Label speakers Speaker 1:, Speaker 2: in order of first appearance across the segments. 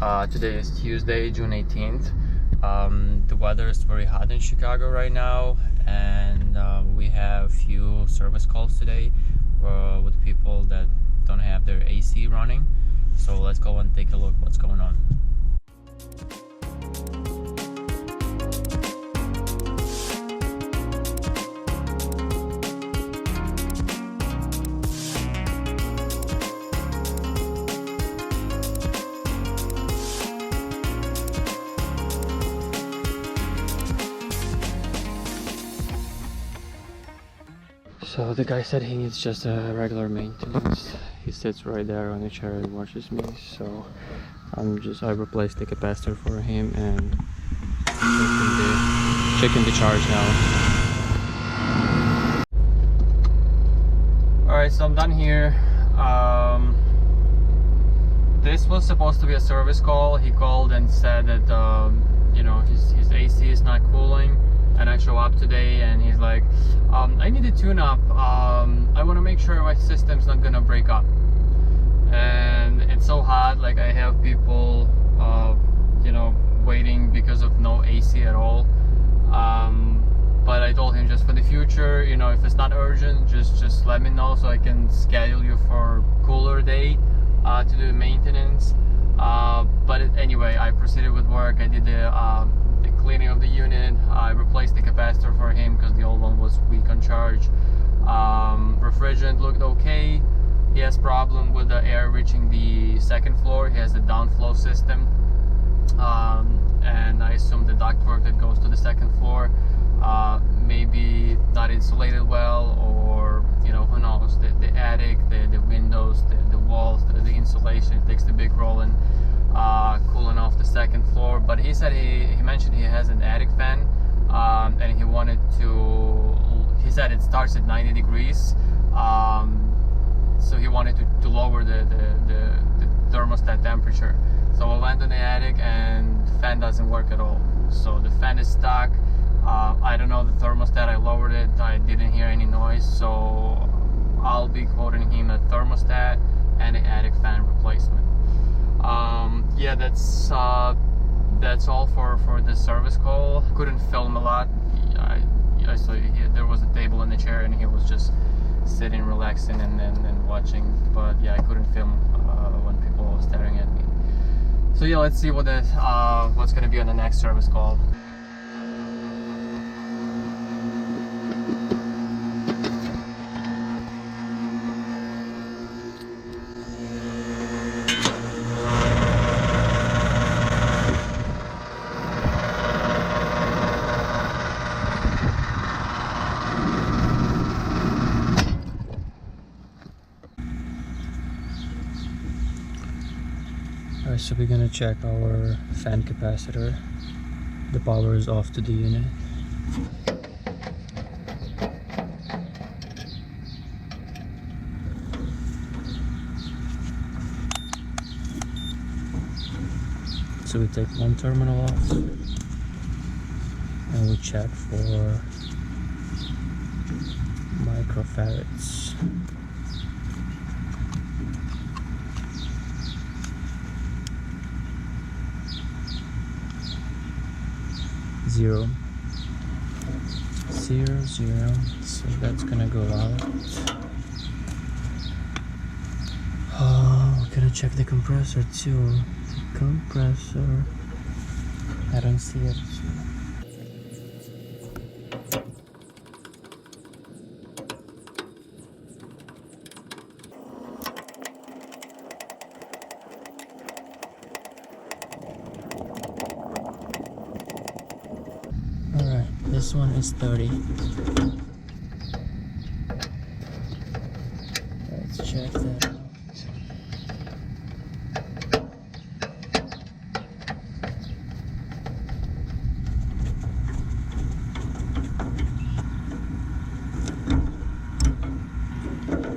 Speaker 1: Today is Tuesday, June 18th. The weather is very hot in Chicago right now, and we have few service calls today with people that don't have their AC running. So let's go and take a look what's going on. So the guy said he needs just a regular maintenance. He sits right there on the chair and watches me. So I replaced the capacitor for him and checking the charge now. Alright, so I'm done here. This was supposed to be a service call. He called and said that you know, his AC is not cooling. And I show up today and he's like, I need a tune-up. I want to make sure my system's not gonna break up. And it's so hot, like I have people you know, waiting because of no AC at all. But I told him, just for the future, you know, if it's not urgent, just let me know so I can schedule you for cooler day to do maintenance. Anyway, I proceeded with work. I did the cleaning of the unit. I replaced the capacitor for him because the old one was weak on charge. Refrigerant looked okay. He has problem with the air reaching the second floor. He has a downflow system, and I assume the ductwork that goes to the second floor maybe not insulated well, or you know, who knows, the attic, the windows, the walls, the insulation, it takes the big role in cooling off the second floor. But he said he mentioned he has an attic fan, and he wanted to, he said it starts at 90 degrees, so he wanted to lower the thermostat temperature. So I went to the attic and the fan doesn't work at all. So the fan is stuck. I don't know the thermostat, I lowered it, I didn't hear any noise, so I'll be quoting him a thermostat and an attic fan replacement. Yeah, that's all for this service call. Couldn't film a lot. I saw there was a table in the chair and he was just sitting, relaxing, and watching. But yeah, I couldn't film when people were staring at me. So yeah, let's see what's gonna be on the next service call. Alright, so we're gonna check our fan capacitor. The power is off to the unit. So we take one terminal off and we check for microfarads. Zero, so that's gonna go out. We're gonna check the compressor too. Compressor, I don't see it. Alright, this one is 30. Let's check that out.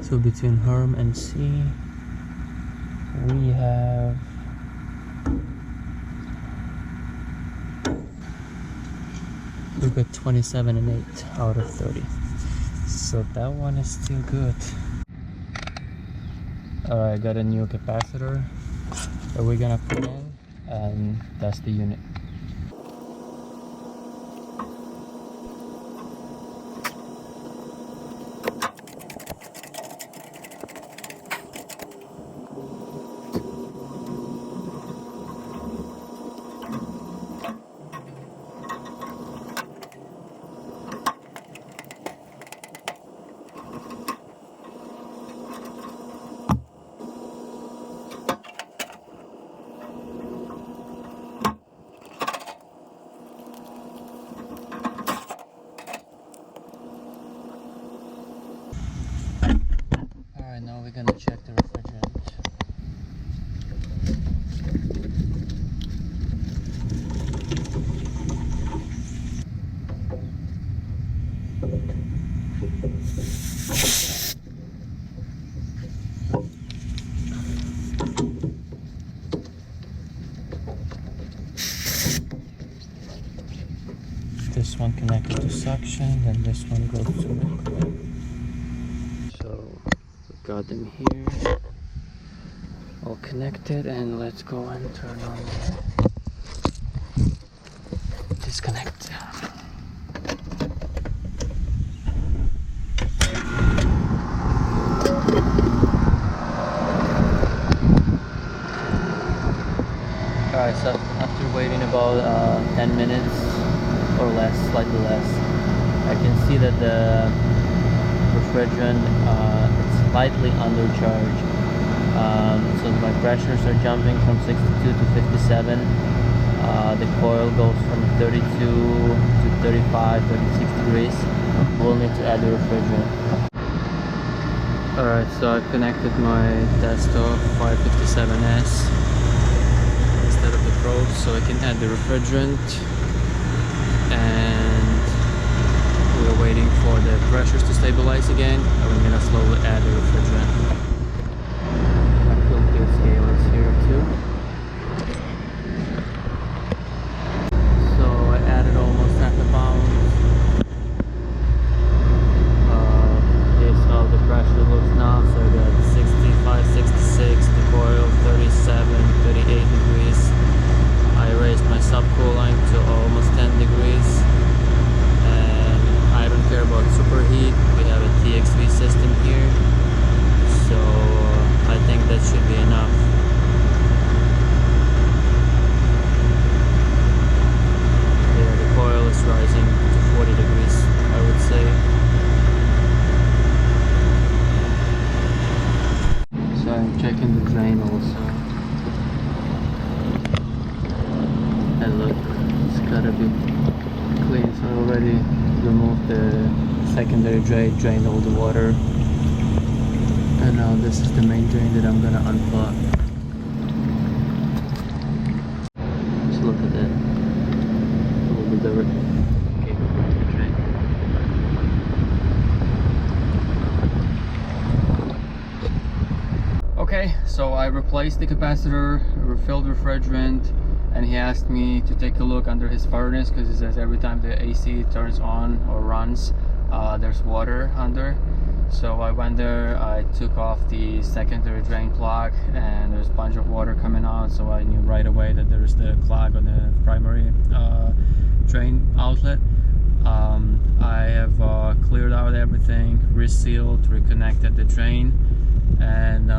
Speaker 1: So between Herm and C, we have we got 27 and 8 out of 30. So that one is still good. Alright, I got a new capacitor that we're gonna put in. and test the unit. Alright, now we're gonna check the refrigerant. This one connected to suction, then this one goes to liquid. So we got them here, all connected, and let's go and turn on the disconnect. Alright, so after waiting about 10 minutes or less, slightly less, I can see that the refrigerant is slightly undercharged. So my pressures are jumping from 62 to 57. The coil goes from 32 to 35, 36 degrees. We'll need to add the refrigerant. Alright, so I've connected my desktop 557S instead of the Pro, so I can add the refrigerant. And we're waiting for the pressures to stabilize again, and we're gonna slowly add the refrigerant. My filter scale is here too. So I added almost half a pound. Here's how the pressure looks now. So I got 65, 66, the coil 37, 38 degrees. I raised my subcooling to almost 10 degrees, and I don't care about superheat. We have a TXV system here, so I think that should be enough. Yeah, the coil is rising to 40 degrees, I would say. So I'm checking the drain also. And look, it's gotta be clean. So I already removed the secondary drain, drained all the water, and now this is the main drain that I'm gonna unplug. Just look at that, all the dirt. Okay, the drain. Okay, so I replaced the capacitor, refilled refrigerant, and he asked me to take a look under his furnace because he says every time the AC turns on or runs, there's water under. So I went there, I took off the secondary drain plug, and there's a bunch of water coming out, so I knew right away that there's the clog on the primary drain outlet. I have cleared out everything, resealed, reconnected the drain, and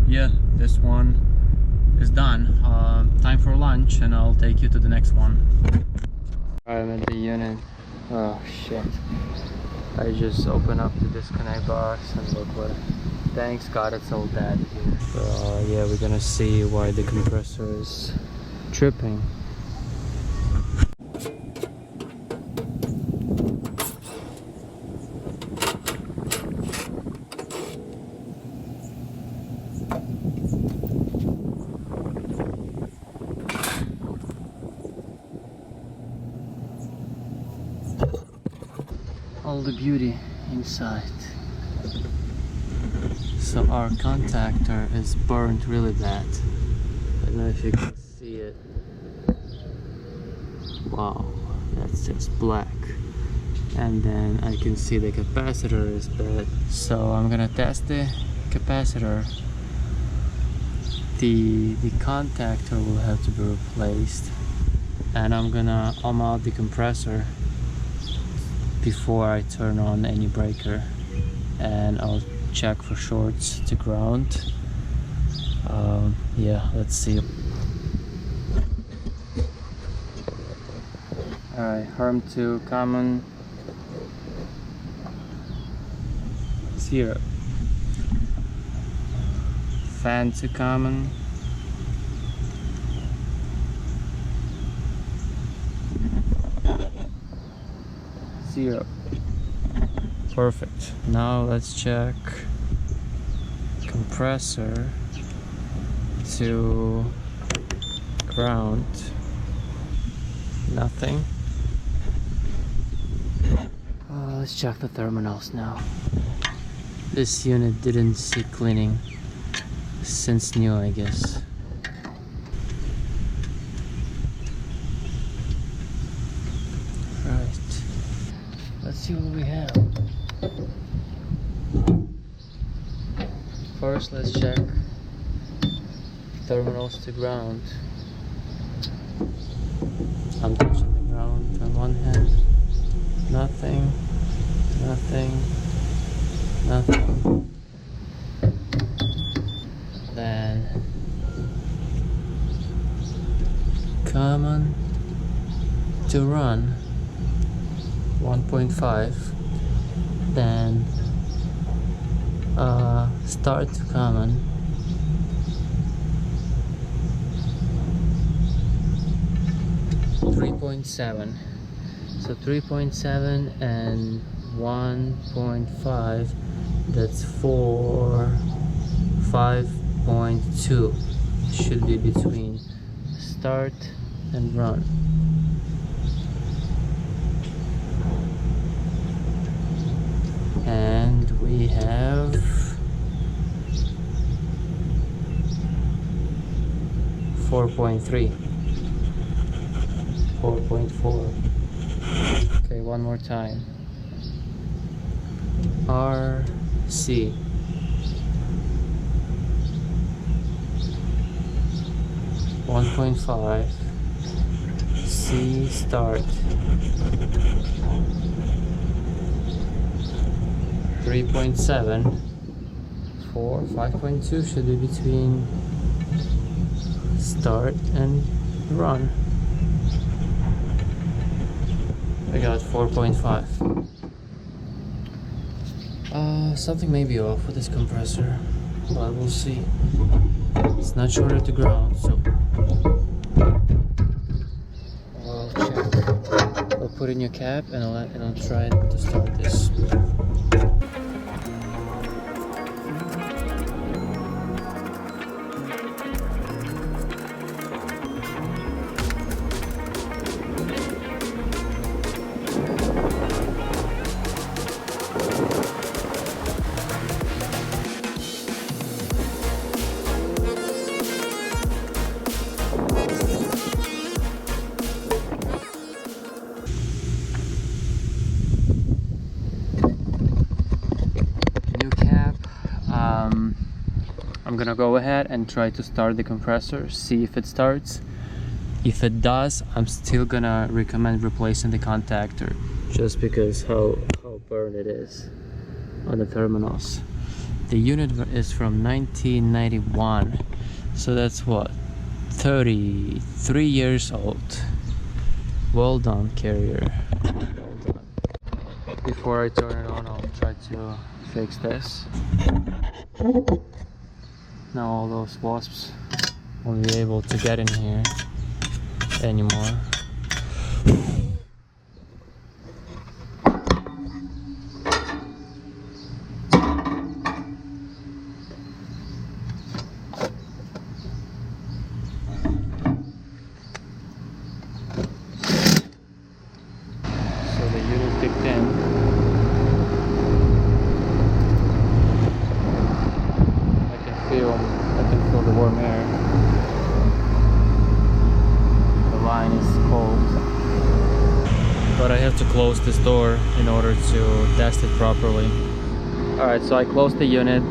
Speaker 1: yeah, this one is done. Time for lunch, and I'll take you to the next one. I'm at the unit. Oh shit, I just opened up the disconnect box and look what, thanks God it's all dead here. So yeah, we're gonna see why the compressor is tripping. All the beauty inside. So our contactor is burnt really bad. I don't know if you can see it. Wow, that's just black. And then I can see the capacitor is bad. So I'm gonna test the capacitor the contactor will have to be replaced, and I'm gonna mount the compressor before I turn on any breaker, and I'll check for shorts to ground. Yeah, let's see. Alright, harm to common 0. Fan to common 0. Perfect. Now let's check compressor to ground. Nothing. Let's check the terminals now. This unit didn't see cleaning since new, I guess. Right. Let's see what we have. First, let's check terminals to ground. I'm touching the ground on one hand. Nothing. Nothing. Nothing. Then common to run 1.5. Then start to common 3.7. So 3.7 and 1.5, that's 5.2. Should be between start and run. And we have 4.3, 4.4. Okay, one more time. RC 1.5. C start 3.7. 5.2 should be between start and run. I got 4.5. Something may be off with this compressor, but we'll see. It's not shorted to ground, so I'll check. I'll put in your cap and I'll try to start this. I'm gonna go ahead and try to start the compressor, see if it starts. If it does, I'm still gonna recommend replacing the contactor, just because how burned it is on the terminals. The unit is from 1991, so that's what, 33 years old. Well done, Carrier. Well done. Before I turn it on, I'll try to fix this. Now all those wasps won't be able to get in here anymore. So the unit kicked in. I can feel the warm air. The line is cold. But I have to close this door in order to test it properly. Alright, so I closed the unit.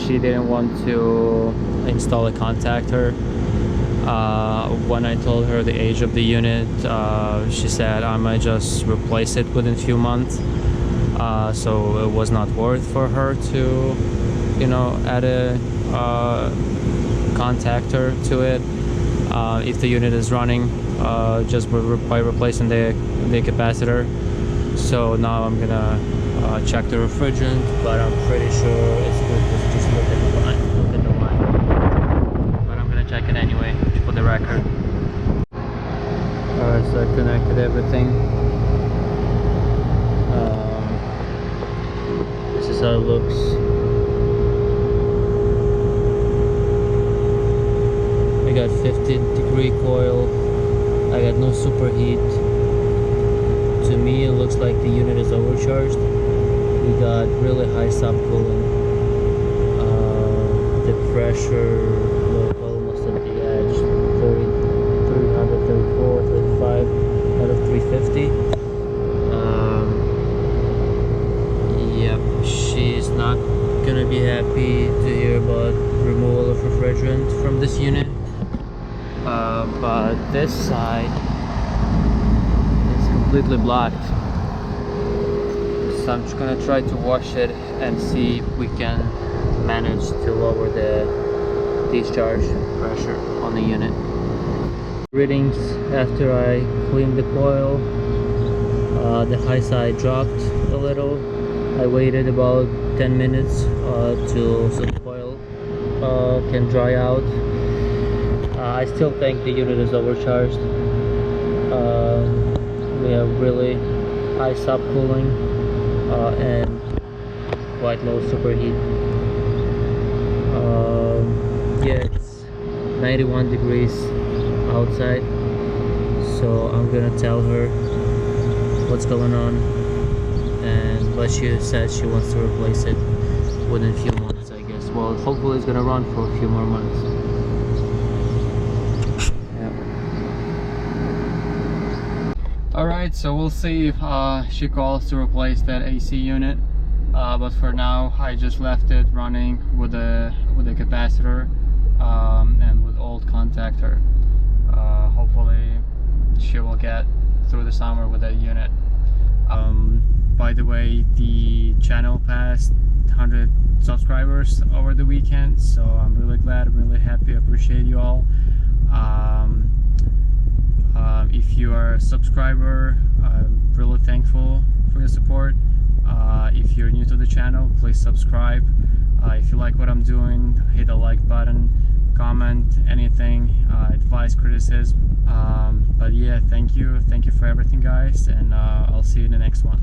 Speaker 1: She didn't want to install a contactor. When I told her the age of the unit, she said I might just replace it within a few months. So it was not worth for her to, add a contactor to it. If the unit is running, just by replacing the capacitor. So now I'm gonna check the refrigerant, but I'm pretty sure it's good to just look at the line. But I'm gonna check it anyway for the record. Alright, so I connected everything. This is how it looks. I got 50-degree coil. I got no superheat. To me, it looks like the unit is overcharged. We got really high subcooling. The pressure was almost at the edge, 334, 35 out of 350. Yep, she's not gonna be happy to hear about removal of refrigerant from this unit. But this side is completely blocked. So I'm just gonna try to wash it and see if we can manage to lower the discharge pressure on the unit. Readings after I cleaned the coil, the high side dropped a little. I waited about 10 minutes so the coil can dry out. I still think the unit is overcharged. We have really high subcooling and quite low superheat. Yeah, it's 91 degrees outside, so I'm gonna tell her what's going on, but she said she wants to replace it within a few months, I guess. Well, hopefully it's gonna run for a few more months. Alright, so we'll see if she calls to replace that AC unit, but for now I just left it running with a capacitor and with old contactor. Hopefully she will get through the summer with that unit. By the way, the channel passed 100 subscribers over the weekend, so I'm really glad, I'm really happy, I appreciate you all. If you are a subscriber, I'm really thankful for your support. If you're new to the channel, please subscribe. If you like what I'm doing, hit the like button, comment anything, advice, criticism. But yeah, thank you for everything, guys, and I'll see you in the next one.